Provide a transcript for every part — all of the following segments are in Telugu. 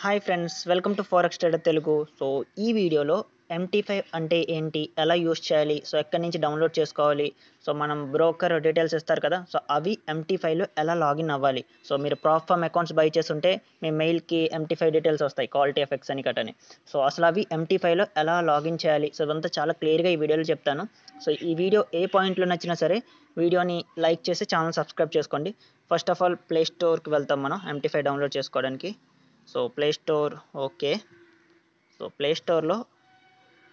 Hi friends, welcome to forex trader Telugu. So ఈ వీడియోలో MT5 అంటే ఏంటి, ఎలా యూస్ చేయాలి, సో ఎక్కడి నుంచి డౌన్లోడ్ చేసుకోవాలి, సో మనం బ్రోకర్ డీటెయిల్స్ ఇస్తారు కదా, సో అవి MT5లో ఎలా లాగిన్ అవ్వాలి. సో మీరు ప్రాఫామ్ అకౌంట్స్ బై చేస్తుంటే మీ మెయిల్కి MT5 డీటెయిల్స్ వస్తాయి, క్వాలిటీ ఎఫెక్ట్స్ అని కట్టని. సో అసలు అవి MT5లో ఎలా లాగిన్ చేయాలి, సో ఇదంతా చాలా క్లియర్గా ఈ వీడియోలో చెప్తాను. సో ఈ వీడియో ఏ పాయింట్లో నచ్చినా సరే వీడియోని లైక్ చేసి ఛానల్ సబ్స్క్రైబ్ చేసుకోండి. ఫస్ట్ ఆఫ్ ఆల్ ప్లే స్టోర్కి వెళ్తాం మనం MT5 డౌన్లోడ్ చేసుకోవడానికి. So play store, okay. So play స్టోర్లో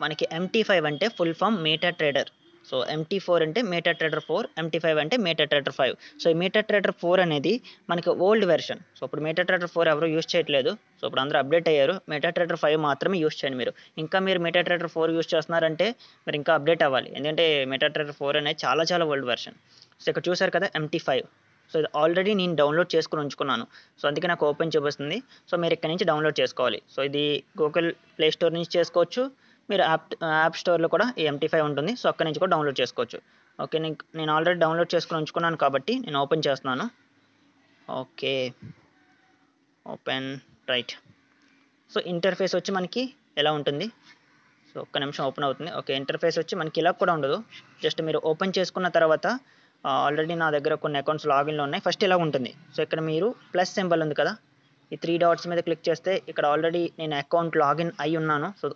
మనకి MT5 అంటే full form MetaTrader. So MT4 అంటే మీటా ట్రేడర్ 4, MT5 అంటే మీటా ట్రేడర్ 5. సో ఈ మీటా ట్రేడర్ 4 అనేది మనకి ఓల్డ్ వెర్షన్. సో ఇప్పుడు మీటా ట్రేడర్ 4 ఎవరు యూస్ చేయట్లేదు. సో ఇప్పుడు అందరూ అప్డేట్ అయ్యారు. మీటా ట్రేడర్ 5 మాత్రమే యూస్ చేయండి మీరు. ఇంకా మీరు మీటా ట్రేడర్ 4 యూస్ చేస్తున్నారంటే మీరు ఇంకా అప్డేట్ అవ్వాలి, ఎందుకంటే మీటా ట్రేడర్ 4 అనేది చాలా చాలా ఓల్డ్ వెర్షన్. సో ఇక్కడ చూసారు కదా MT5. సో ఇది ఆల్రెడీ నేను డౌన్లోడ్ చేసుకుని ఉంచుకున్నాను. సో అందుకే నాకు ఓపెన్ చూపిస్తుంది. సో మీరు ఇక్కడ నుంచి డౌన్లోడ్ చేసుకోవాలి. సో ఇది గూగుల్ ప్లే స్టోర్ నుంచి చేసుకోవచ్చు. మీరు యాప్ స్టోర్లో కూడా ఈ MT5 ఉంటుంది. సో అక్కడి నుంచి కూడా డౌన్లోడ్ చేసుకోవచ్చు. ఓకే, నేను ఆల్రెడీ డౌన్లోడ్ చేసుకుని ఉంచుకున్నాను కాబట్టి నేను ఓపెన్ చేస్తున్నాను. Okay, open, right. So interface వచ్చి మనకి ఎలా ఉంటుంది, సో ఒక్క నిమిషం ఓపెన్ అవుతుంది. ఓకే, ఇంటర్ఫేస్ వచ్చి మనకి ఇలా కూడా ఉండదు. జస్ట్ మీరు ఓపెన్ చేసుకున్న తర్వాత ఆల్రెడీ నా దగ్గర కొన్ని అకౌంట్స్ లాగిన్లో ఉన్నాయి. ఫస్ట్ ఇలా ఉంటుంది. సో ఇక్కడ మీరు ప్లస్ సింబల్ ఉంది కదా, ఈ 3 డాట్స్ మీద క్లిక్ చేస్తే ఇక్కడ ఆల్రెడీ నేను అకౌంట్ లాగిన్ అయి ఉన్నాను. సో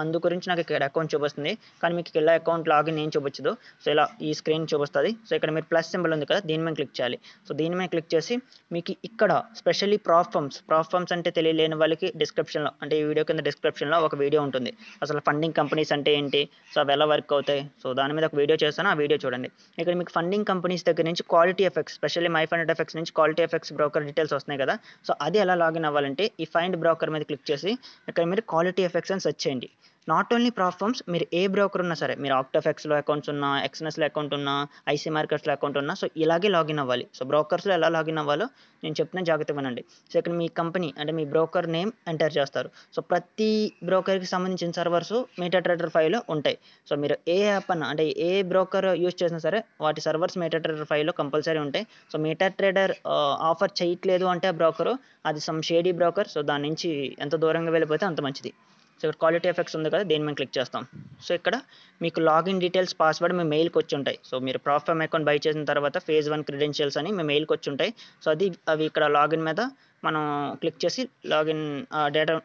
అందు గురించి నాకు ఇక్కడ అకౌంట్ చూపిస్తుంది, కానీ మీకు ఇలా అకౌంట్ లాగిన్ ఏం చూపించదు. సో ఇలా ఈ స్క్రీన్ చూపిస్తుంది. సో ఇక్కడ మీరు ప్లస్ సింబల్ ఉంది కదా, దీని మీద క్లిక్ చేయాలి. సో దీని మీద క్లిక్ చేసి మీకు ఇక్కడ స్పెషల్లీ ప్రాఫామ్స్ అంటే తెలియలేని వాళ్ళకి డిస్క్రిప్షన్లో, అంటే ఈ వీడియో కింద డిస్క్రిప్షన్లో ఒక వీడియో ఉంటుంది, అసలు ఫండింగ్ కంపెనీస్ అంటే ఏంటి, సో అవి ఎలా వర్క్ అవుతాయి. సో దాని మీద ఒక వీడియో చేస్తాను, ఆ వీడియో చూడండి. ఇక్కడ మీకు ఫండింగ్ కంపెనీస్ దగ్గర నుంచి quality effects, specially my fund effects నుంచి క్వాలిటీ ఎఫెక్ట్స్ బ్రోకర్ డీటెయిల్స్ వస్తున్నాయి కదా. సో అది ఎలా లాగిన్ అవ్వాలంటే ఈ ఫైండ్ బ్రోకర్ మీద క్లిక్ చేసి ఇక్కడ మీరు క్వాలిటీ ఎఫెక్ట్స్ అని సెర్చ్ చేయండి. నాట్ ఓన్లీ ప్రాఫామ్స్, మీరు ఏ బ్రోకర్ ఉన్నా సరే, మీరు ఆక్టాఫెక్స్లో అకౌంట్స్ ఉన్నా, ఎక్స్ఎన్ఎస్లో అకౌంట్ ఉన్నా, ఐసీ మార్కెట్స్లో అకౌంట్ ఉన్నా, సో ఇలాగే లాగిన్ అవ్వాలి. సో బ్రోకర్స్లో ఎలా లాగిన్ అవ్వాలో నేను చెప్తున్న జాగ్రత్తగా వినండి. సో ఇక్కడ మీ కంపెనీ అంటే మీ బ్రోకర్ నేమ్ ఎంటర్ చేస్తారు. సో ప్రతి బ్రోకర్కి సంబంధించిన సర్వర్స్ మీటా ట్రేడర్ 5లో ఉంటాయి. సో మీరు ఏ యాప్ అన్నా, అంటే ఏ బ్రోకర్ యూజ్ చేసినా సరే వాటి సర్వర్స్ మీటా ట్రేడర్ 5లో కంపల్సరీ ఉంటాయి. సో మీటా ట్రేడర్ ఆఫర్ చేయట్లేదు అంటే ఆ బ్రోకరు అది సమ్ షేడీ బ్రోకర్. సో దాని నుంచి ఎంత దూరంగా వెళ్ళిపోతే అంత మంచిది. సో ఇక్కడ క్వాలిటీ ఎఫెక్ట్స్ ఉంది కదా, దేని మీద క్లిక్ చేస్తాం. సో ఇక్కడ మీకు లాగిన్ డీటెయిల్స్, పాస్వర్డ్ మీ మెయిల్కి వచ్చి ఉంటాయి. సో మీరు ప్రాఫామ్ అకౌంట్ బై చేసిన తర్వాత ఫేజ్ 1 క్రెడెన్షియల్స్ అని మీ మెయిల్కి వచ్చి ఉంటాయి. సో అవి ఇక్కడ లాగిన్ మీద మనం క్లిక్ చేసి లాగిన్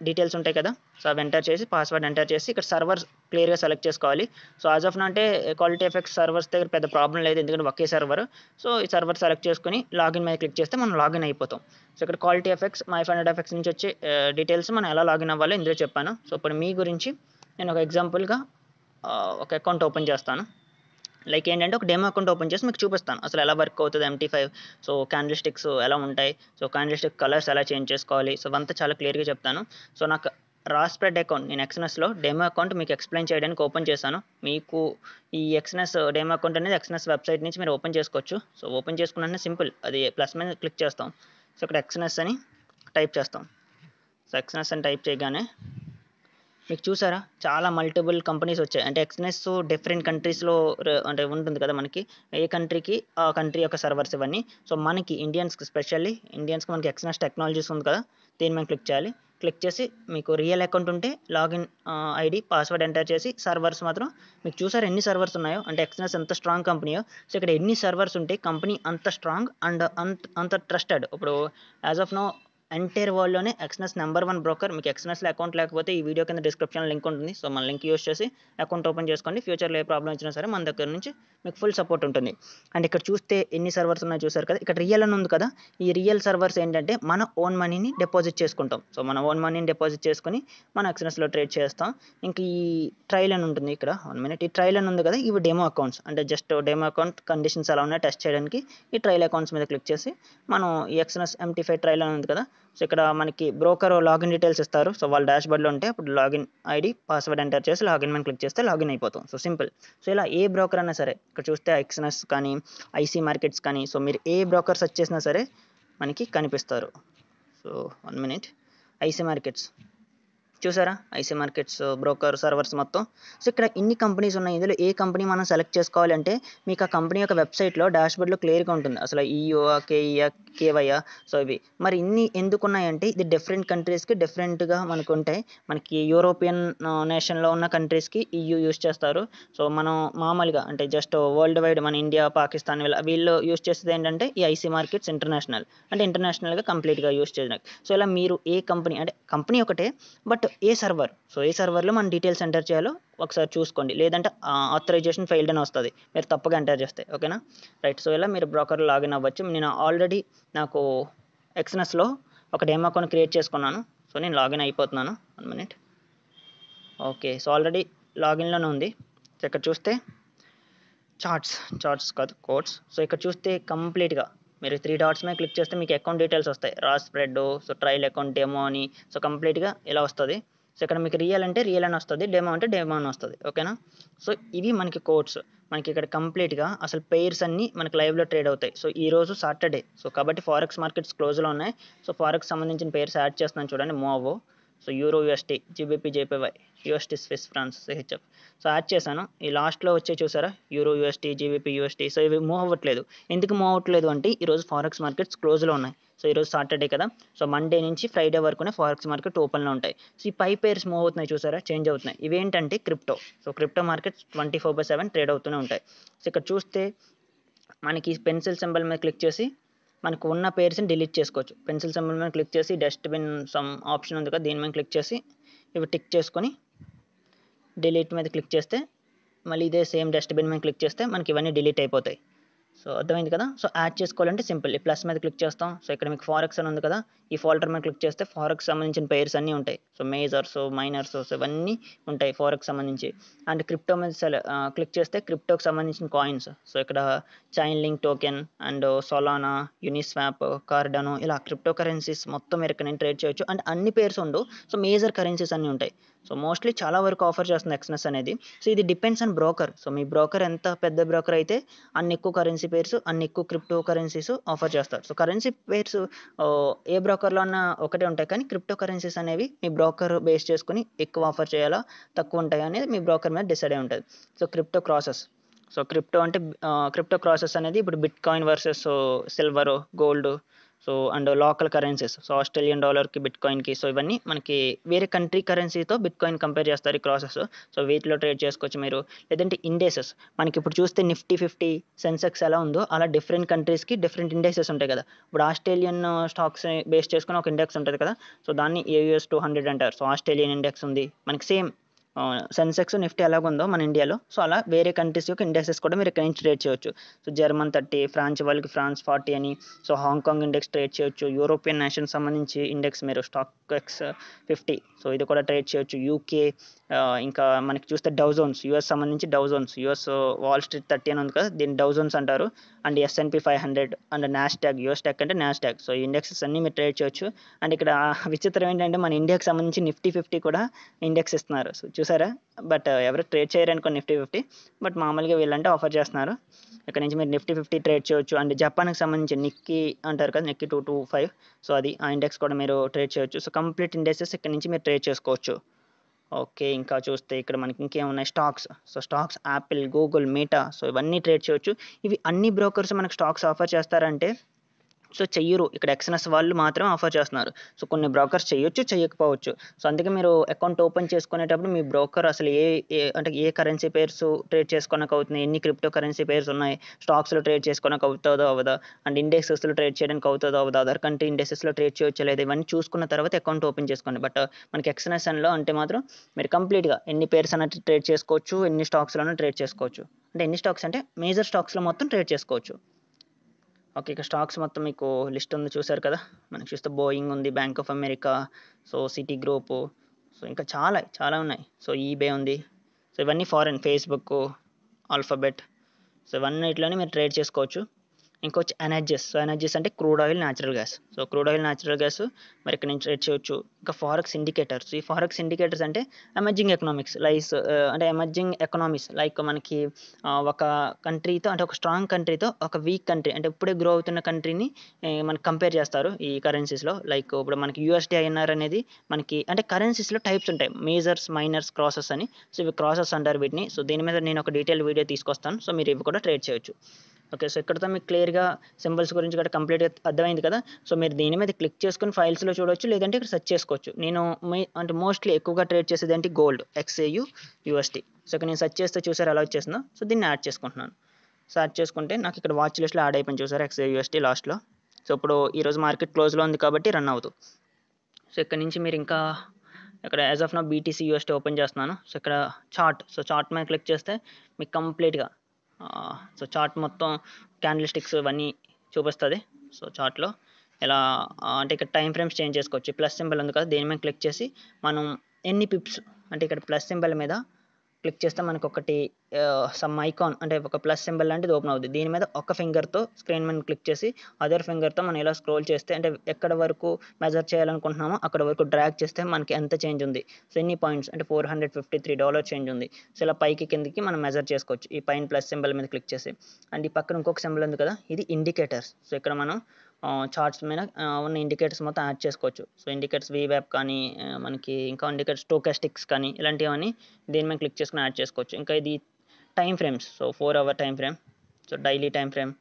డీటెయిల్స్ ఉంటాయి కదా, సో అవి ఎంటర్ చేసి పాస్వర్డ్ ఎంటర్ చేసి ఇక్కడ సర్వర్స్ క్లియర్గా సెలెక్ట్ చేసుకోవాలి. సో యాజ్ ఆఫ్ నా అంటే క్వాలిటీ ఎఫెక్ట్స్ సర్వర్స్ దగ్గర పెద్ద ప్రాబ్లం లేదు, ఎందుకంటే ఒకే సర్వర్. సో ఈ సర్వర్ సెలెక్ట్ చేసుకుని లాగిన్ మీద క్లిక్ చేస్తే మనం లాగిన్ అయిపోతాం. సో ఇక్కడ quality effects, my fund effects నుంచి వచ్చే డీటెయిల్స్ మనం ఎలా లాగిన్ అవ్వాలో ఇందులో చెప్పాను. సో ఇప్పుడు మీ గురించి నేను ఒక ఎగ్జాంపుల్గా ఒక అకౌంట్ ఓపెన్ చేస్తాను. లైక్ ఏంటంటే ఒక డెమో అకౌంట్ ఓపెన్ చేసి మీకు చూపిస్తాను అసలు ఎలా వర్క్ అవుతుంది MT5. సో క్యాండిల్ స్టిక్స్ ఎలా ఉంటాయి, సో క్యాండిల్ స్టిక్ కలర్స్ ఎలా చేంజ్ చేసుకోవాలి, సో అవంతా చాలా క్లియర్గా చెప్తాను. సో నాకు రా స్ప్రెడ్ అకౌంట్ నేను ఎక్స్ఎన్ఎస్లో డెమో అకౌంట్ మీకు ఎక్స్ప్లెయిన్ చేయడానికి ఓపెన్ చేశాను. మీకు ఈ ఎక్స్ఎన్ఎస్ డెమో అకౌంట్ అనేది ఎక్స్ఎన్ఎస్ వెబ్సైట్ నుంచి మీరు ఓపెన్ చేసుకోవచ్చు. సో ఓపెన్ చేసుకున్న సింపుల్, అది ప్లస్ మీద క్లిక్ చేస్తాం. సో ఇక్కడ ఎక్స్ఎన్ఎస్ అని టైప్ చేస్తాం. సో ఎక్స్ఎన్ఎస్ అని టైప్ చేయగానే మీకు చూసారా చాలా మల్టిపుల్ కంపెనీస్ వచ్చాయి. అంటే ఎక్స్ఎన్ఎస్ డిఫరెంట్ కంట్రీస్లో అంటే ఉంటుంది కదా, మనకి ఏ కంట్రీకి ఆ కంట్రీ యొక్క సర్వర్స్ ఇవన్నీ. సో మనకి ఇండియన్స్కి, స్పెషల్లీ ఇండియన్స్కి మనకి ఎక్స్ఎన్ఎస్ టెక్నాలజీస్ ఉంది కదా, దీని మీద క్లిక్ చేయాలి. క్లిక్ చేసి మీకు రియల్ అకౌంట్ ఉంటే లాగిన్ ఐడి, పాస్వర్డ్ ఎంటర్ చేసి సర్వర్స్ మాత్రం మీకు చూసారు ఎన్ని సర్వర్స్ ఉన్నాయో, అంటే ఎక్స్ఎన్ఎస్ ఎంత స్ట్రాంగ్ కంపెనీయో. సో ఇక్కడ ఎన్ని సర్వర్స్ ఉంటే కంపెనీ అంత స్ట్రాంగ్ అండ్ అంత ట్రస్టెడ్. ఇప్పుడు యాజ్ ఆఫ్ నో ఎంటైర్ వరల్డ్లోనే ఎక్స్ఎన్ఎస్ నెంబర్ 1 బ్రోకర్. మీకు ఎక్స్ఎన్ఎస్లో అకౌంట్ లేకపోతే ఈ వీడియో కింద డిస్క్రిప్షన్లో లింక్ ఉంటుంది. సో మన లింక్ యూస్ చేసి అకౌంట్ ఓపెన్ చేసుకోండి. ఫ్యూచర్లో ఏ ప్రాబ్లం వచ్చినా సరే మన దగ్గర నుంచి మీకు ఫుల్ సపోర్ట్ ఉంటుంది. అండ్ ఇక్కడ చూస్తే ఎన్ని సర్వర్స్ ఉన్నాయో చూసారు కదా, ఇక్కడ రియల్ అని ఉంది కదా, ఈ రియల్ సర్వర్స్ ఏంటంటే మన ఓన్ మనీని డిపాజిట్ చేసుకుంటాం. సో మన ఓన్ మనీని డిపాజిట్ చేసుకుని మన ఎక్స్ఎన్ఎస్లో ట్రేడ్ చేస్తాం. ఇంక ఈ ట్రయల్ అని ఉంటుంది ఇక్కడ 1 minute, ఈ ట్రయల్ అని ఉంది కదా, ఇవి డెమో అకౌంట్స్. అంటే జస్ట్ డెమో అకౌంట్ కండిషన్స్ ఎలా ఉన్నాయో టెస్ట్ చేయడానికి ఈ ట్రయల్ అకౌంట్స్ మీద క్లిక్ చేసి మనం ఈ ఎక్స్ఎన్ఎస్ MT5 ట్రయల్ అని ఉంది కదా, సో ఇక్కడ మనకి బ్రోకర్ లాగిన్ డీటెయిల్స్ ఇస్తారు. సో వాళ్ళ డాష్బోర్డ్లో ఉంటే అప్పుడు లాగిన్ ఐడి, పాస్వర్డ్ ఎంటర్ చేసి లాగిన్ మీద క్లిక్ చేస్తే లాగిన్ అయిపోతాం. So simple. సో ఇలా ఏ బ్రోకర్ అయినా సరే, ఇక్కడ చూస్తే ఎక్స్ఎన్ఎస్ కానీ, ఐసీ మార్కెట్స్ కానీ, సో మీరు ఏ బ్రోకర్ సెర్చ్ చేసినా సరే మనకి కనిపిస్తారు. So 1 minute, IC markets. చూసారా ఐసీ మార్కెట్స్ బ్రోకర్ సర్వర్స్ మొత్తం. సో ఇక్కడ ఇన్ని కంపెనీస్ ఉన్నాయి. ఇందులో ఏ కంపెనీ మనం సెలెక్ట్ చేసుకోవాలంటే మీకు ఆ కంపెనీ యొక్క వెబ్సైట్లో డాష్బోర్డ్లో క్లియర్గా ఉంటుంది. అసలు ఈయూఆ, కేఈఆ, కేవైఆ, సో ఇవి మరి ఇన్ని ఎందుకు ఉన్నాయంటే ఇది డిఫరెంట్ కంట్రీస్కి డిఫరెంట్గా మనకు ఉంటాయి. మనకి యూరోపియన్ నేషన్లో ఉన్న కంట్రీస్కి ఈయూ యూస్ చేస్తారు. సో మనం మామూలుగా అంటే జస్ట్ వరల్డ్ వైడ్ మన ఇండియా, పాకిస్తాన్ వీళ్ళు యూస్ చేసేది ఏంటంటే ఈ ఐసీ మార్కెట్స్ ఇంటర్నేషనల్, అంటే ఇంటర్నేషనల్గా కంప్లీట్గా యూస్ చేయడానికి. సో ఇలా మీరు ఏ కంపెనీ అంటే కంపెనీ ఒకటే బట్ ఏ సర్వర్, సో ఏ సర్వర్లో మన డీటెయిల్స్ ఎంటర్ చేయాలో ఒకసారి చూసుకోండి. లేదంటే ఆథరైజేషన్ ఫెయిల్డ్ అని వస్తుంది మీరు తప్పగా ఎంటర్ చేస్తే. ఓకేనా, రైట్. సో ఇలా మీరు బ్రోకర్ లాగిన్ అవ్వచ్చు. నేను ఆల్రెడీ నాకు ఎక్స్నెస్లో ఒక డెమో అకౌంట్ క్రియేట్ చేసుకున్నాను. సో నేను లాగిన్ అయిపోతున్నాను. 1 minute. ఓకే, సో ఆల్రెడీ లాగిన్లోనే ఉంది. సో ఇక్కడ చూస్తే చార్ట్స్ కాదు కోడ్స్. సో ఇక్కడ చూస్తే కంప్లీట్గా మీరు 3 డాట్స్ మీద క్లిక్ చేస్తే మీకు అకౌంట్ డీటెయిల్స్ వస్తాయి. రా spread, so trial account, demo అని. సో కంప్లీట్గా ఇలా వస్తుంది. సో ఇక్కడ మీకు రియల్ అంటే రియల్ అని వస్తుంది, డెమో అంటే డెమో అని వస్తుంది. ఓకేనా, సో ఇవి మనకి కోడ్స్. మనకి ఇక్కడ కంప్లీట్గా అసలు పెయిర్స్ అన్నీ మనకి లైవ్లో ట్రేడ్ అవుతాయి. సో ఈరోజు సాటర్డే, సో కాబట్టి ఫారెక్స్ మార్కెట్స్ క్లోజ్లో ఉన్నాయి. సో ఫారెక్స్ సంబంధించిన పెయిర్స్ యాడ్ చేస్తున్నాను చూడండి. మోవో, so euro USD, GBP JPY, USD Swiss francs CHF. So add చేశాను. ఈ లాస్ట్లో వచ్చే చూసారా euro USD, GBP USD. So ఇవి మూవ్ అవ్వట్లేదు. ఎందుకు మూవ్ అవ్వట్లేదు అంటే ఈరోజు ఫారెక్స్ మార్కెట్స్ క్లోజ్లో ఉన్నాయి. సో ఈరోజు సాటర్డే కదా, సో మండే నుంచి ఫ్రైడే వరకునే ఫారెక్స్ మార్కెట్ ఓపెన్లో ఉంటాయి. సో ఈ పై పేర్స్ మూవ్ అవుతున్నాయి చూసారా, చేంజ్ అవుతున్నాయి. ఇవేంటంటే crypto. So crypto markets 24/7 trade అవుతూనే ఉంటాయి. సో ఇక్కడ చూస్తే మనకి పెన్సిల్ సింబల్ మీద క్లిక్ చేసి మనకు ఉన్న పేర్స్ని డిలీట్ చేసుకోవచ్చు. పెన్సిల్ సింబల్ మీద క్లిక్ చేసి డస్ట్బిన్ సమ్ ఆప్షన్ ఉంది కదా, దీని మీద క్లిక్ చేసి ఇవి టిక్ చేసుకొని డిలీట్ మీద క్లిక్ చేస్తే మళ్ళీ ఇదే సేమ్ డస్ట్బిన్ మీద క్లిక్ చేస్తే మనకి ఇవన్నీ డిలీట్ అయిపోతాయి. సో అర్థమైంది కదా. సో యాడ్ చేసుకోవాలంటే సింపుల్, ఈ ప్లస్ మీద క్లిక్ చేస్తాం. సో ఇక్కడ మీకు ఫారెక్స్ అని ఉంది కదా, ఈ ఫోల్డర్ మీద క్లిక్ చేస్తే ఫారెక్స్ సంబంధించిన పేర్స్ అన్నీ ఉంటాయి. సో మేజర్స్, మైనర్స్, సో ఇవన్నీ ఉంటాయి ఫారెక్స్ సంబంధించి. అండ్ క్రిప్టో మీద క్లిక్ చేస్తే క్రిప్టోకి సంబంధించిన కాయిన్స్. సో ఇక్కడ chain link token and Solana, Uniswap, Cardano, ఇలా క్రిప్టో కరెన్సీస్ మొత్తం మీరు ఇక్కడ నేను ట్రేడ్ చేయొచ్చు. అండ్ అన్ని పేర్స్ ఉండవు, సో మేజర్ కరెన్సీస్ అన్నీ ఉంటాయి. సో మోస్ట్లీ చాలా వరకు ఆఫర్ చేస్తుంది ఎక్స్నెస్ అనేది. సో ఇది depends on broker. So me broker ఎంత పెద్ద బ్రోకర్ అయితే అన్ని ఎక్కువ కరెన్సీ పేర్స్, అన్ని ఎక్కువ క్రిప్టో కరెన్సీస్ ఆఫర్ చేస్తారు. సో కరెన్సీ పేర్స్ ఏ బ్రోకర్లో అన్నా ఒకటే ఉంటాయి, కానీ క్రిప్టో కరెన్సీస్ అనేవి మీ బ్రోకర్ బేస్ చేసుకుని ఎక్కువ ఆఫర్ చేయాలా తక్కువ ఉంటాయి అనేది మీ బ్రోకర్ మీద డిసైడ్ అయి ఉంటుంది. So crypto crosses, so crypto అంటే క్రిప్టో క్రాసెస్ అనేది ఇప్పుడు bitcoin versus silver, gold, so and local currencies. So Australian డాలర్కి బిట్ కాయిన్కి, సో ఇవన్నీ మనకి వేరే కంట్రీ కరెన్సీతో బిట్ కాయిన్ కంపేర్ చేస్తారు ఈ క్రాసెస్. సో వీటిలో ట్రేడ్ చేసుకోవచ్చు మీరు. లేదంటే ఇండెక్సెస్, మనకి ఇప్పుడు చూస్తే నిఫ్టీ 50, సెన్సెక్స్ ఎలా ఉందో అలా డిఫరెంట్ కంట్రీస్కి డిఫరెంట్ ఇండెక్సెస్ ఉంటాయి కదా. ఇప్పుడు ఆస్ట్రేలియన్ స్టాక్స్ బేస్ చేసుకుని ఒక ఇండెక్స్ ఉంటుంది కదా, సో దాన్ని AUS 200 అంటారు. సో ఆస్ట్రేలియన్ ఇండెక్స్ ఉంది మనకి. సేమ్ సెన్సెక్స్, నిఫ్టీ ఎలాగుందో మన ఇండియాలో, సో అలా వేరే కంట్రీస్ యొక్క ఇండెక్సెస్ కూడా మీరు ఇక్కడ నుంచి ట్రేడ్ చేయొచ్చు. సో జర్మన్ 30, ఫ్రాన్స్ వాళ్ళకి ఫ్రాన్స్ 40 అని. సో హాంకాంగ్ ఇండెక్స్ ట్రేడ్ చేయొచ్చు. యూరోపియన్ నేషన్ సంబంధించి ఇండెక్స్ మీరు StockX 50, సో ఇది కూడా ట్రేడ్ చేయొచ్చు. యూకే, ఇంకా మనకి చూస్తే డౌ జోన్స్, యూఎస్ సంబంధించి Dow Jones, US Wall Street 30 అని ఉంది కదా, దీన్ని డౌ జోన్స్ అంటారు. And S&P 500 and Nasdaq, US tech అంటే నాస్డాక్. సో ఈ ఇండెక్సెస్ అన్నీ మీరు ట్రేడ్ చేయొచ్చు. అండ్ ఇక్కడ విచిత్రం ఏంటంటే మన ఇండియాకి సంబంధించి నిఫ్టీ 50 కూడా ఇండెక్స్ ఇస్తున్నారు. సో చూసారా, బట్ ఎవరు ట్రేడ్ చేయరు అనుకో నిఫ్టీ 50, బట్ మామూలుగా వీళ్ళంటే ఆఫర్ చేస్తున్నారు. ఇక్కడ నుంచి మీరు నిఫ్టీ 50 ట్రేడ్ చేయొచ్చు. అండ్ జపాన్కి సంబంధించి నిక్కీ అంటారు కదా, నిక్కీ 225, సో అది ఆ ఇండెక్స్ కూడా మీరు ట్రేడ్ చేయొచ్చు. సో కంప్లీట్ ఇండెక్సెస్ ఇక్కడ నుంచి మీరు ట్రేడ్ చేసుకోవచ్చు. ఓకే, ఇంకా చూస్తే ఇక్కడ మనకి ఇంకేమున్నాయి stocks. So stocks Apple, Google, Meta, so ఇవన్నీ ట్రేడ్ చేయొచ్చు. ఇవి అన్ని బ్రోకర్స్ మనకు స్టాక్స్ ఆఫర్ చేస్తారంటే సో చెయ్యరు, ఇక్కడ ఎక్స్ఎన్ఎస్ వాళ్ళు మాత్రమే ఆఫర్ చేస్తున్నారు. సో కొన్ని బ్రోకర్స్ చేయొచ్చు, చేయకపోవచ్చు. సో అందుకే మీరు అకౌంట్ ఓపెన్ చేసుకునేటప్పుడు మీ బ్రోకర్ అసలు అంటే ఏ కరెన్సీ పేర్స్ ట్రేడ్ చేసుకోవడానికి అవుతుంది, ఎన్ని క్రిప్టో కరెన్సీ పేర్స్ ఉన్నాయి, స్టాక్స్లో ట్రేడ్ చేసుకోవడానికి అవుతుందో అవదా, అండ్ ఇండెక్సెస్లో ట్రేడ్ చేయడానికి అవుతుందో అవదా, అదర్ కంట్రీ ఇండెక్సెస్లో ట్రేడ్ చేయొచ్చు లేదా, ఇవన్నీ చూసుకున్న తర్వాత అకౌంట్ ఓపెన్ చేసుకోండి. బట్ మనకి ఎక్స్ఎన్ఎస్ఎన్లో అంటే మాత్రం మీరు కంప్లీట్గా ఎన్ని పేర్స్ అన్నట్టు ట్రేడ్ చేసుకోవచ్చు, ఎన్ని స్టాక్స్లోనూ ట్రేడ్ చేసుకోవచ్చు. అంటే ఎన్ని స్టాక్స్ అంటే మేజర్ స్టాక్స్లో మొత్తం ట్రేడ్ చేసుకోవచ్చు. ఓకే, ఇక స్టాక్స్ మొత్తం మీకు లిస్ట్ ఉంది చూసారు కదా. మనకి చూస్తే బోయింగ్ ఉంది, bank of America, so city group, so ఇంకా చాలా చాలా ఉన్నాయి. సో ఈబే ఉంది. సో ఇవన్నీ ఫారెన్, ఫేస్బుక్, ఆల్ఫాబెట్, సో ఇవన్నిట్లోనే మీరు ట్రేడ్ చేసుకోవచ్చు. ఇంకొచ్చి ఎనర్జీస్. సో ఎనర్జీస్ అంటే crude oil, natural gas. So crude oil, natural gas మరి ఇక్కడ నుంచి ట్రేడ్ చేయొచ్చు. ఇంకా ఫారెక్స్ ఇండికేటర్స్. ఈ ఫారెక్స్ ఇండికేటర్స్ అంటే ఎమర్జింగ్ ఎకనామిక్స్ అంటే ఎమర్జింగ్ ఎకనామీస్ లైక్ మనకి ఒక కంట్రీతో అంటే ఒక స్ట్రాంగ్ కంట్రీతో ఒక వీక్ కంట్రీ అంటే ఇప్పుడే గ్రో అవుతున్న కంట్రీని మనకి కంపేర్ చేస్తారు ఈ కరెన్సీస్లో. లైక్ ఇప్పుడు మనకి USD INR అనేది మనకి అంటే కరెన్సీస్లో టైప్స్ ఉంటాయి, మేజర్స్, మైనర్స్, క్రాసెస్ అని. సో ఇవి క్రాసెస్ అంటారు వీటిని. సో దీని మీద నేను ఒక డీటెయిల్ వీడియో తీసుకొస్తాను. సో మీరు ఇవి కూడా ట్రేడ్ చేయొచ్చు. ఓకే, సో ఇక్కడతో మీకు క్లియర్గా సింబల్స్ గురించి కూడా కంప్లీట్గా అర్థమైంది కదా. సో మీరు దీని మీద క్లిక్ చేసుకుని ఫైల్స్లో చూడొచ్చు, లేదంటే ఇక్కడ సెర్చ్ చేసుకోవచ్చు. నేను అంటే మోస్ట్లీ ఎక్కువగా ట్రేడ్ చేసేది ఏంటి గోల్డ్, XAU/USD. సో ఇక్కడ నేను సెర్చ్ చేస్తే చూసారు ఎలా వచ్చేసిందో. సో దీన్ని యాడ్ చేసుకుంటున్నాను. సో యాడ్ చేసుకుంటే నాకు ఇక్కడ వాచ్ లిస్ట్లో యాడ్ అయిపోయింది చూసారు XAU/USD లాస్ట్లో. సో ఇప్పుడు ఈరోజు మార్కెట్ క్లోజ్లో ఉంది కాబట్టి రన్ అవుతుంది. సో ఇక్కడ నుంచి మీరు ఇంకా ఇక్కడ యాజ్ ఆఫ్ నా BTC/USD ఓపెన్ చేస్తున్నాను. సో ఇక్కడ చార్ట్. సో చార్ట్ మీద క్లిక్ చేస్తే మీకు కంప్లీట్గా సో చార్ట్ మొత్తం క్యాండిల్ స్టిక్స్ ఇవన్నీ చూపిస్తుంది. సో చార్ట్లో ఎలా అంటే ఇక్కడ టైం ఫ్రేమ్స్ చేంజ్ చేసుకోవచ్చు. ప్లస్ సింబల్ ఉంది కదా, దేని మీద క్లిక్ చేసి మనం ఎన్ని పిప్స్ అంటే ఇక్కడ ప్లస్ సింబల్ మీద క్లిక్ చేస్తే మనకు ఒకటి సమ్ ఐకాన్ అంటే ఒక ప్లస్ సింబల్ లాంటిది ఓపెన్ అవుతుంది. దీని మీద ఒక ఫింగర్తో స్క్రీన్ మీద క్లిక్ చేసి అదర్ ఫింగర్తో మనం ఇలా స్క్రోల్ చేస్తే అంటే ఎక్కడ వరకు మెజర్ చేయాలనుకుంటున్నామో అక్కడ వరకు డ్రాగ్ చేస్తే మనకి ఎంత చేంజ్ ఉంది, సో ఎన్ని పాయింట్స్ అంటే $453 చేంజ్ ఉంది. సో ఇలా పైకి కిందకి మనం మెజర్ చేసుకోవచ్చు ఈ పైన ప్లస్ సింబల్ మీద క్లిక్ చేసి. అండ్ ఈ పక్కన ఇంకొక సింబల్ ఉంది కదా, ఇది ఇండికేటర్స్. సో ఇక్కడ మనం చార్ట్స్ మీద ఉన్న ఇండికేటర్స్ మొత్తం యాడ్ చేసుకోవచ్చు. సో ఇండికేటర్స్ VWAP కానీ మనకి ఇంకా ఇండికేటర్స్ స్టోకాస్టిక్స్ కానీ ఇలాంటివన్నీ దీని మీద క్లిక్ చేసుకుని యాడ్ చేసుకోవచ్చు. ఇంకా ఇది time frames. So 4 hour time frame, so daily time frame,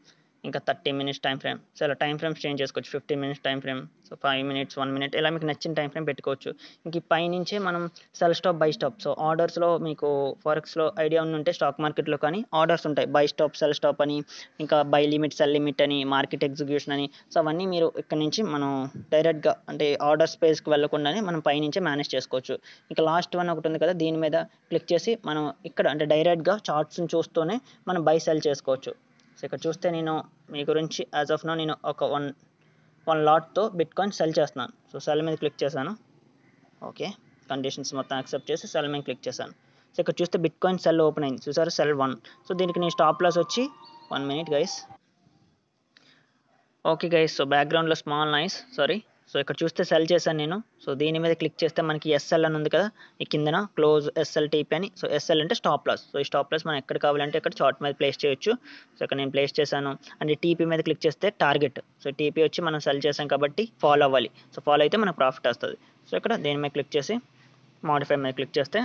ఇంకా 30 మినిట్స్ టైం ఫ్రేమ్. సో ఇలా టైం ఫ్రేమ్స్ చేంజ్ చేసుకోవచ్చు. 15 minutes time frame, so 5 minutes, 1 minute, ఇలా మీకు నచ్చిన టైం ఫ్రేమ్ పెట్టుకోవచ్చు. ఇంక ఈ పైనుంచే మనం sell stop, buy stop. So ఆర్డర్స్లో మీకు ఫారెక్స్లో ఐడియా ఉంటే స్టాక్ మార్కెట్లో కానీ ఆర్డర్స్ ఉంటాయి, బై స్టాప్, సెల్ స్టాప్ అని, ఇంకా బై లిమిట్, సెల్ లిమిట్ అని, మార్కెట్ ఎగ్జిక్యూషన్ అని. సో అవన్నీ మీరు ఇక్కడ నుంచి మనం డైరెక్ట్గా అంటే ఆర్డర్ స్పేస్కి వెళ్ళకుండానే మనం పైనుంచే మేనేజ్ చేసుకోవచ్చు. ఇంకా లాస్ట్ వన్ ఒకటి ఉంది కదా, దీని మీద క్లిక్ చేసి మనం ఇక్కడ అంటే డైరెక్ట్గా చార్ట్స్ని చూస్తూనే మనం బై సెల్ చేసుకోవచ్చు. సో ఇక్కడ చూస్తే నేను మీ గురించి యాజ్ ఆఫ్ నో నేను ఒక వన్ లాట్తో బిట్కాయిన్ సెల్ చేస్తున్నాను. సో సెల్ మీద క్లిక్ చేశాను. ఓకే, కండిషన్స్ మొత్తం యాక్సెప్ట్ చేసి సెల్ మీద క్లిక్ చేశాను. సో ఇక్కడ చూస్తే బిట్కాయిన్ సెల్ ఓపెన్ అయింది చూసారు, సెల్ 1. సో దీనికి నేను స్టాప్ లాస్ వచ్చి 1 minute guys. Okay guys, so బ్యాక్గ్రౌండ్లో స్మాల్ నాయిస్, సారీ. సో ఇక్కడ చూస్తే సెల్ చేశాను నేను. సో దీని మీద క్లిక్ చేస్తే మనకి SL అని ఉంది కదా, ఈ కిందన క్లోజ్ SLTP అని. సో SL అంటే స్టాప్ లాస్. సో ఈ స్టాప్ లాస్ మనం ఎక్కడ కావాలంటే ఇక్కడ చార్ట్ మీద ప్లేస్ చేయొచ్చు. సో ఇక్కడ నేను ప్లేస్ చేశాను. అండ్ TP మీద క్లిక్ చేస్తే టార్గెట్. సో TP వచ్చి మనం సెల్ చేసాం కాబట్టి ఫాలో అవ్వాలి. సో ఫాలో అయితే మనకు ప్రాఫిట్ వస్తుంది. సో ఇక్కడ దేని మీద క్లిక్ చేసి మాడిఫై మీద క్లిక్ చేస్తే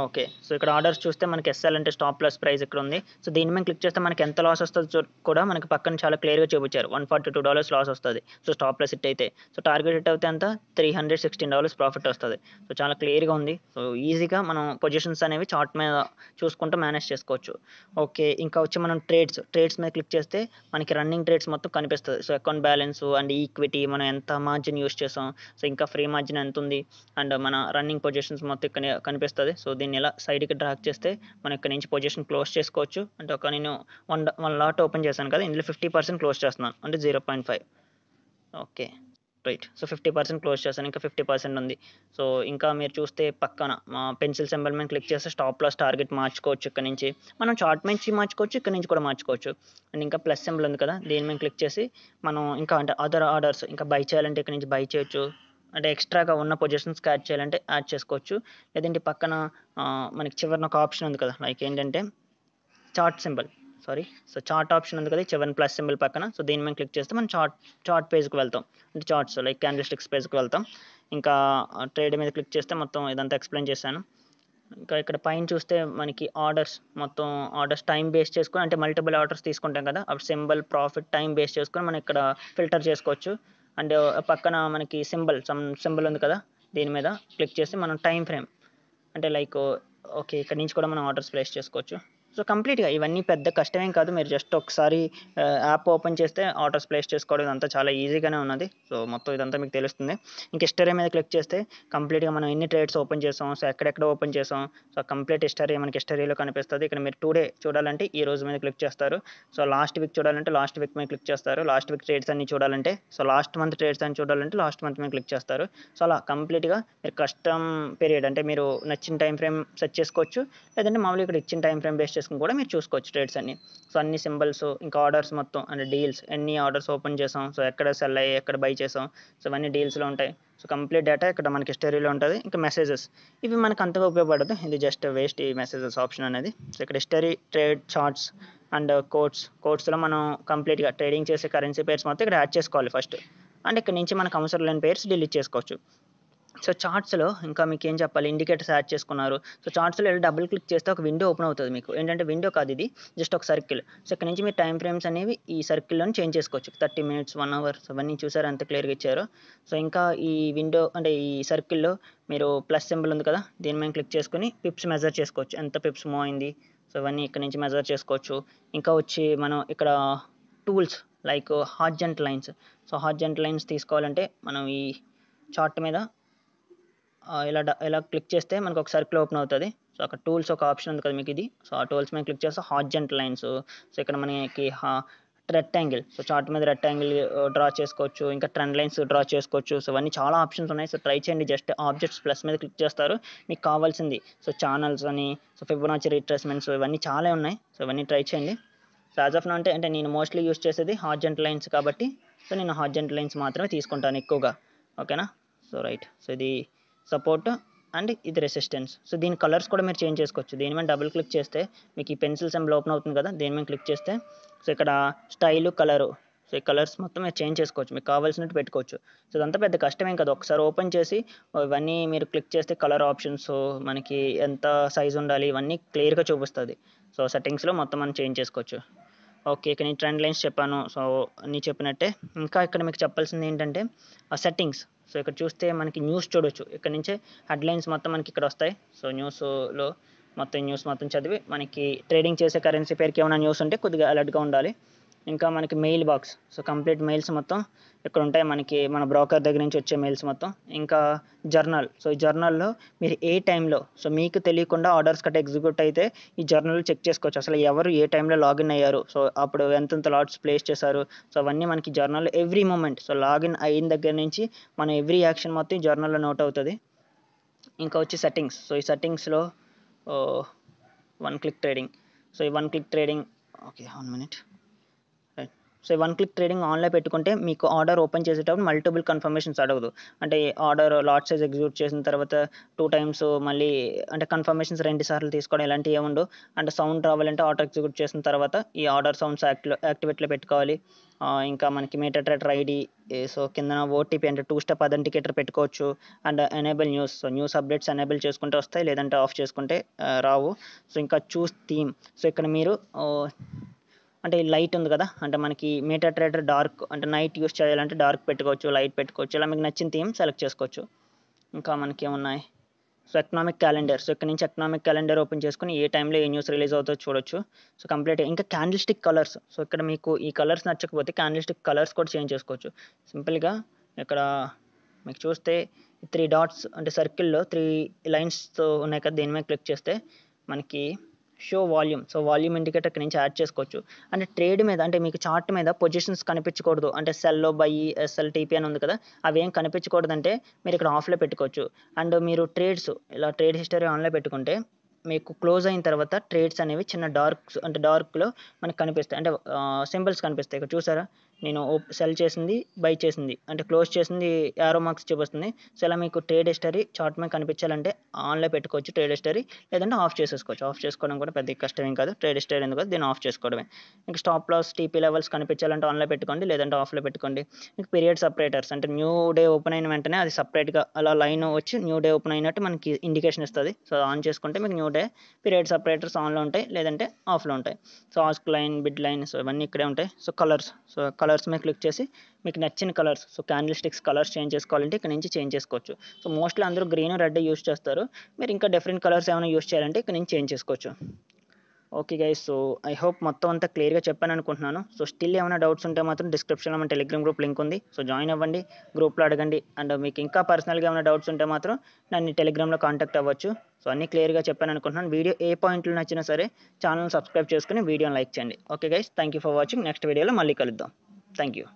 ఓకే. సో ఇక్కడ ఆర్డర్స్ చూస్తే మనకి SL అంటే స్టాప్ లాస్ ప్రైస్ ఇక్కడ ఉంది. సో దీని మీద క్లిక్ చేస్తే మనకి ఎంత లాస్ వస్తుందో కూడా మనకి పక్కన చాలా క్లియర్గా చూపించారు. $142 లాస్ వస్తుంది. సో స్టాప్ లాస్ హిట్ అయితే. సో టార్గెట్ హిట్ అయితే ఎంత, $316 ప్రాఫిట్ వస్తుంది. సో చాలా క్లియర్గా ఉంది. సో ఈజీగా మనం పొజిషన్స్ అనేవి చార్ట్ మీద చూసుకుంటూ మేనేజ్ చేసుకోవచ్చు. ఓకే, ఇంకా వచ్చి మనం ట్రేడ్స్ మీద క్లిక్ చేస్తే మనకి రన్నింగ్ ట్రేడ్స్ మొత్తం కనిపిస్తుంది. So account balance and equity, మనం ఎంత మార్జిన్ యూస్ చేసాం, సో ఇంకా ఫ్రీ మార్జిన్ ఎంత ఉంది, అండ్ మన రన్నింగ్ పొజిషన్స్ మొత్తం ఇక్కడ కనిపిస్తుంది. సో దీన్ని ఎలా సైడ్కి డ్రాగ్ చేస్తే మనం ఇక్కడ నుంచి పొజిషన్ క్లోజ్ చేసుకోవచ్చు. అంటే ఒక నేను వన్ లాట్ ఓపెన్ చేశాను కదా, ఇందులో 50% క్లోజ్ చేస్తున్నాను అంటే 0.5. Okay right. సో 50% క్లోజ్ చేశాను, ఇంకా 50% ఉంది. సో ఇంకా మీరు చూస్తే పక్కన పెన్సిల్ సింబల్ మీద క్లిక్ చేస్తే స్టాప్ లాస్ టార్గెట్ మార్చుకోవచ్చు. ఇక్కడ నుంచి మనం చార్ట్ నుంచి మార్చుకోవచ్చు, ఇక్కడ నుంచి కూడా మార్చుకోవచ్చు. అండ్ ఇంకా ప్లస్ సింబల్ ఉంది కదా, దీని మీద క్లిక్ చేసి మనం ఇంకా అంటే అదర్ ఆర్డర్స్ ఇంకా బై చేయాలంటే ఇక్కడ నుంచి బై చేయొచ్చు. అంటే ఎక్స్ట్రాగా ఉన్న పొజిషన్స్ యాడ్ చేయాలంటే యాడ్ చేసుకోవచ్చు. లేదంటే పక్కన మనకి చివరిన ఒక ఆప్షన్ ఉంది కదా, లైక్ ఏంటంటే chart symbol, sorry. So chart option ఉంది కదా చివరిన ప్లస్ సింబల్ పక్కన. సో దీని మీద క్లిక్ చేస్తే మనం చార్ట్ పేజ్కి వెళ్తాం. అంటే చార్ట్స్ లైక్ క్యాండిల్ స్టిక్స్ పేజ్కి వెళ్తాం. ఇంకా ట్రేడ్ మీద క్లిక్ చేస్తే మొత్తం ఇదంతా ఎక్స్ప్లెయిన్ చేశాను. ఇంకా ఇక్కడ పైన చూస్తే మనకి ఆర్డర్స్ టైం బేస్ చేసుకొని అంటే మల్టిపుల్ ఆర్డర్స్ తీసుకుంటాం కదా, అప్పుడు సింబల్, ప్రాఫిట్, టైం బేస్ చేసుకొని మనం ఇక్కడ ఫిల్టర్ చేసుకోవచ్చు. అండ్ పక్కన మనకి సింబల్ ఉంది కదా, దీని మీద క్లిక్ చేసి మనం టైం ఫ్రేమ్ అంటే లైక్ ఓకే ఇక్కడ నుంచి కూడా మనం ఆర్డర్స్ ప్లేస్ చేసుకోవచ్చు. సో కంప్లీట్గా ఇవన్నీ పెద్ద కష్టమేం కాదు. మీరు జస్ట్ ఒకసారి యాప్ ఓపెన్ చేస్తే ఆర్డర్స్ ప్లేస్ చేసుకోవడం ఇదంతా చాలా ఈజీగానే ఉన్నది. సో మొత్తం ఇదంతా మీకు తెలుస్తుంది. ఇంక హిస్టరీ మీద క్లిక్ చేస్తే కంప్లీట్గా మనం ఎన్ని ట్రేడ్స్ ఓపెన్ చేసాం, సో ఎక్కడెక్కడ ఓపెన్ చేసాం, సో కంప్లీట్ హిస్టరీ మనకి హిస్టరీలో కనిపిస్తుంది. ఇక్కడ మీరు టుడే చూడాలంటే ఈ రోజు మీద క్లిక్ చేస్తారు. సో లాస్ట్ వీక్ చూడాలంటే లాస్ట్ వీక్ మీద క్లిక్ చేస్తారు. లాస్ట్ వీక్ ట్రేడ్స్ అన్ని చూడాలంటే, సో లాస్ట్ మంత్ ట్రేడ్స్ అన్ని చూడాలంటే లాస్ట్ మంత్ మీద క్లిక్ చేస్తారు. సో అలా కంప్లీట్గా మీరు కస్టమ్ పీరియడ్ అంటే మీరు నచ్చిన టైం ఫ్రేమ్ సెట్ చేసుకోవచ్చు. లేదంటే మామూలుగా ఇక్కడ ఇచ్చిన టైం ఫ్రేమ్ బేస్ చేసుకుని కూడా మీరు చూసుకోవచ్చు ట్రేడ్స్ అన్ని. సో అన్ని సింబల్స్ ఇంకా ఆర్డర్స్ మొత్తం అంటే డీల్స్ ఎన్ని ఆర్డర్స్ ఓపెన్ చేసాం, సో ఎక్కడ సెల్ అయ్యాయి, ఎక్కడ బై చేసాం, సో ఇవన్నీ డీల్స్లో ఉంటాయి. సో కంప్లీట్ డేటా ఇక్కడ మనకి హిస్టరీలో ఉంటుంది. ఇంకా మెసేజెస్ ఇవి మనకు అంతగా ఉపయోగపడదు, ఇది జస్ట్ వేస్ట్ ఈ మెసేజెస్ ఆప్షన్ అనేది. సో ఇక్కడ హిస్టరీ, ట్రేడ్ చార్ట్స్ అండ్ కోడ్స్లో మనం కంప్లీట్గా ట్రేడింగ్ చేసే కరెన్సీ పేర్స్ మొత్తం ఇక్కడ యాడ్ చేసుకోవాలి ఫస్ట్. అండ్ ఇక్కడ నుంచి మనకు అవసరం లేని పేర్స్ డిలీట్ చేసుకోవచ్చు. సో చార్ట్స్లో ఇంకా మీకు ఏం చెప్పాలి, ఇండికేటర్స్ యాడ్ చేసుకున్నారు. సో చార్ట్స్లో వెళ్ళి డబుల్ క్లిక్ చేస్తే ఒక విండో ఓపెన్ అవుతుంది. మీకు ఏంటంటే విండో కాదు, ఇది జస్ట్ ఒక సర్కిల్. సో ఇక్కడ నుంచి మీరు టైం ఫ్రేమ్స్ అనేవి ఈ సర్కిల్లోనే చేంజ్ చేసుకోవచ్చు. 30 minutes, 1 hour, సో అవన్నీ చూసారు ఎంత క్లియర్గా ఇచ్చారో. సో ఇంకా ఈ విండో అంటే ఈ సర్కిల్లో మీరు ప్లస్ సింబల్ ఉంది కదా, దీని మీద క్లిక్ చేసుకుని పిప్స్ మెజర్ చేసుకోవచ్చు, ఎంత పిప్స్ మూవ్ అయింది. సో ఇవన్నీ ఇక్కడ నుంచి మెజర్ చేసుకోవచ్చు. ఇంకా వచ్చి మనం ఇక్కడ tools like హార్జెంట్ lines. So హార్జెంట్ lines తీసుకోవాలంటే మనం ఈ చార్ట్ మీద ఇలా క్లిక్ చేస్తే మనకు ఒక సర్కిల్ ఓపెన్ అవుతుంది. సో అక్కడ టూల్స్ ఒక ఆప్షన్ ఉంది కదా మీకు ఇది, సో ఆ టూల్స్ మీద క్లిక్ చేస్తే హార్జెంట్ లైన్స్. సో ఇక్కడ మనకి రెక్టాంగిల్, సో చార్ట్ మీద రెక్టాంగిల్ డ్రా చేసుకోవచ్చు, ఇంకా ట్రెండ్ లైన్స్ డ్రా చేసుకోవచ్చు. సో ఇవన్నీ చాలా ఆప్షన్స్ ఉన్నాయి. సో ట్రై చేయండి, జస్ట్ ఆబ్జెక్ట్స్ ప్లస్ మీద క్లిక్ చేస్తారు, మీకు కావాల్సింది. సో ఛానల్స్ అని, సో ఫిబొనాచి రిట్రేస్మెంట్స్, ఇవన్నీ చాలా ఉన్నాయి. సో ఇవన్నీ ట్రై చేయండి. సో యాజ్ ఆఫ్ నౌ అంటే నేను మోస్ట్లీ యూస్ చేసేది హార్జెంట్ లైన్స్ కాబట్టి, సో నేను హార్జెంట్ లైన్స్ మాత్రమే తీసుకుంటాను ఎక్కువగా. ఓకేనా? So right. సో ఇది సపోర్ట్ అండ్ ఇది రెసిస్టెన్స్. సో దీని కలర్స్ కూడా మీరు చేంజ్ చేసుకోవచ్చు. దీని మీద డబుల్ క్లిక్ చేస్తే మీకు ఈ పెన్సిల్ సింబల్ ఓపెన్ అవుతుంది కదా, దీని మీద క్లిక్ చేస్తే సో ఇక్కడ స్టైలు, కలరు, సో ఈ కలర్స్ మొత్తం మీరు చేంజ్ చేసుకోవచ్చు, మీకు కావాల్సినట్టు పెట్టుకోవచ్చు. సో ఇదంతా పెద్ద కష్టమేం కదా, ఒకసారి ఓపెన్ చేసి ఇవన్నీ మీరు క్లిక్ చేస్తే కలర్ ఆప్షన్స్, మనకి ఎంత సైజ్ ఉండాలి ఇవన్నీ క్లియర్గా చూపిస్తుంది. సో సెట్టింగ్స్లో మొత్తం మనం చేంజ్ చేసుకోవచ్చు. ఓకే, ఇక్కడ నేను ట్రెండ్ లైన్స్ చెప్పాను, సో అన్నీ చెప్పినట్టే. ఇంకా ఇక్కడ మీకు చెప్పాల్సింది ఏంటంటే సెట్టింగ్స్. సో ఇక్కడ చూస్తే మనకి న్యూస్ చూడొచ్చు, ఇక్కడ నుంచే హెడ్లైన్స్ మొత్తం మనకి ఇక్కడ వస్తాయి. సో న్యూస్లో న్యూస్ మొత్తం చదివి మనకి ట్రేడింగ్ చేసే కరెన్సీ పేరుకి ఏమైనా న్యూస్ ఉంటే కొద్దిగా అలర్ట్గా ఉండాలి. ఇంకా మనకి mail box, so complete mails మొత్తం ఇక్కడ ఉంటాయి మనకి, మన బ్రోకర్ దగ్గర నుంచి వచ్చే మెయిల్స్ మొత్తం. ఇంకా జర్నల్, సో ఈ జర్నల్లో మీరు ఏ టైంలో, సో మీకు తెలియకుండా ఆర్డర్స్ కట్ట ఎగ్జిక్యూట్ అయితే ఈ జర్నల్ చెక్ చేసుకోవచ్చు, అసలు ఎవరు ఏ టైంలో లాగిన్ అయ్యారు, సో అప్పుడు ఎంతెంత లాట్స్ ప్లేస్ చేశారు. సో అవన్నీ మనకి journal every moment, so login అయిన దగ్గర నుంచి మన ఎవ్రీ యాక్షన్ మొత్తం ఈ జర్నల్లో నోట్ అవుతుంది. ఇంకా వచ్చి సెట్టింగ్స్, సో ఈ సెట్టింగ్స్లో 1 click ట్రేడింగ్. సో ఈ 1 click trading, okay 1 minute. So 1 click trading ఆన్లో పెట్టుకుంటే మీకు ఆర్డర్ ఓపెన్ చేసేటప్పుడు మల్టిపుల్ కన్ఫర్మేషన్స్ అడగదు. అంటే ఆర్డర్ లాట్ సైజ్ ఎగ్జిక్యూట్ చేసిన తర్వాత 2 times మళ్ళీ అంటే కన్ఫర్మేషన్స్ 2 సార్లు తీసుకోవడం ఇలాంటివి ఏముండవు. అంటే సౌండ్ రావాలంటే ఆర్డర్ ఎగ్జిక్యూట్ చేసిన తర్వాత ఈ ఆర్డర్ సౌండ్స్ యాక్టివేట్లో పెట్టుకోవాలి. ఇంకా మనకి మీటర్ ట్రేడర్ ఐడి, సో కింద ఓటీపీ అంటే 2-step అథెంటికేటర్ పెట్టుకోవచ్చు. And enable news, so news updates enable చేసుకుంటే వస్తాయి, లేదంటే ఆఫ్ చేసుకుంటే రావు. సో ఇంకా చూస్ థీమ్, సో ఇక్కడ మీరు అంటే లైట్ ఉంది కదా, అంటే మనకి మీటర్ ట్రేడర్ డార్క్ అంటే నైట్ యూస్ చేయాలంటే డార్క్ పెట్టుకోవచ్చు, లైట్ పెట్టుకోవచ్చు, ఇలా మీకు నచ్చిన థీమ్ సెలెక్ట్ చేసుకోవచ్చు. ఇంకా మనకి ఏమున్నాయి, సో ఎకనామిక్ క్యాలెండర్, సో ఇక్కడ నుంచి ఎకనామిక్ క్యాలెండర్ ఓపెన్ చేసుకుని ఏ టైంలో ఏ న్యూస్ రిలీజ్ అవుతుందో చూడొచ్చు. So complete. ఇంకా క్యాండిల్ స్టిక్ కలర్స్, సో ఇక్కడ మీకు ఈ కలర్స్ నచ్చకపోతే క్యాండిల్ స్టిక్ కలర్స్ కూడా చేంజ్ చేసుకోవచ్చు. సింపుల్గా ఇక్కడ మీకు చూస్తే 3 dots అంటే సర్కిల్లో 3 లైన్స్తో ఉన్నాయి కదా, దీని మీద క్లిక్ చేస్తే మనకి show volume, so volume indicator ఇక్కడ నుంచి యాడ్ చేసుకోవచ్చు. అంటే ట్రేడ్ మీద అంటే మీకు చార్ట్ మీద పొజిషన్స్ కనిపించకూడదు, అంటే సెల్లో బై, ఎస్ఎల్, టీపీ అని ఉంది కదా, అవి ఏం కనిపించకూడదు అంటే మీరు ఇక్కడ ఆఫ్లో పెట్టుకోవచ్చు. అండ్ మీరు ట్రేడ్స్ ఇలా ట్రేడ్ హిస్టరీ ఆన్లో పెట్టుకుంటే మీకు క్లోజ్ అయిన తర్వాత ట్రేడ్స్ అనేవి చిన్న డార్క్లో మనకు కనిపిస్తాయి, అంటే సింబల్స్ కనిపిస్తాయి. ఇక్కడ చూసారా, నేను సెల్ చేసింది, బై చేసింది, అంటే క్లోజ్ చేసింది యారో మార్క్స్ చూపిస్తుంది. సో ఇలా మీకు ట్రేడ్ హిస్టరీ చార్ట్ మీద కనిపించాలంటే ఆన్లో పెట్టుకోవచ్చు ట్రేడ్ హిస్టరీ, లేదంటే ఆఫ్ చేసేసుకోవచ్చు. ఆఫ్ చేసుకోవడం కూడా పెద్ద కష్టమేం కాదు, ట్రేడ్ హిస్టరీ ఎందుకు దీన్ని ఆఫ్ చేసుకోవడమే. ఇంకా స్టాప్ లాస్, టీపీ లెవెల్స్ కనిపించాలంటే ఆన్లో పెట్టుకోండి, లేదంటే ఆఫ్లో పెట్టుకోండి. ఇంకా పీరియడ్ సపరేటర్స్, అంటే న్యూ డే ఓపెన్ అయిన వెంటనే అది సపరేట్గా అలా లైన్ వచ్చి న్యూ డే ఓపెన్ అయినట్టు మనకి ఇండికేషన్ ఇస్తుంది. సో ఆన్ చేసుకుంటే మీకు న్యూ డే పీరియడ్ సపరేటర్స్ ఆన్లో ఉంటాయి, లేదంటే ఆఫ్లో ఉంటాయి. So ask line, bid line, so ఇవన్నీ ఇక్కడే ఉంటాయి. సో కలర్స్ మీద క్లిక్ చేసి మీకు నచ్చిన colours, so candle sticks colours change చేసుకోవాలంటే ఇక్కడ నుంచి చేంజ్ చేసుకోవచ్చు. సో మోస్ట్లీ అందరూ గ్రీన్, రెడ్ యూస్ చేస్తారు, మీరు ఇంకా డిఫరెంట్ కలర్స్ ఏమైనా యూస్ చేయాలంటే ఇక్కడ నుంచి చేంజ్ చేసుకోవచ్చు. Okay guys, so I hope మొత్తం అంతా క్లియర్గా చెప్పాను అనుకుంటున్నాను. సో స్టిల్ ఏమైనా డౌట్స్ ఉంటే మాత్రం డిస్క్రిప్షన్లో మన టెలిగ్రామ్ గ్రూప్ లింక్ ఉంది, సో జాయిన్ అవ్వండి, గ్రూప్లో అడగండి. అండ్ మీకు ఇంకా పర్సనల్గా ఏమైనా డౌట్స్ ఉంటే మాత్రం నన్ను టెలిగ్రామ్లో కాంటాక్ట్ అవ్వచ్చు. సో అన్నీ క్లియర్గా చెప్పాను అనుకుంటున్నాను. వీడియో ఏ పాయింట్లు నచ్చినా సరే ఛానల్ సబ్స్క్రైబ్ చేసుకుని వీడియోని లైక్ చేయండి. Okay guys, thank you for watching. Next వీడియోలో మళ్ళీ కలుద్దాం. Thank you.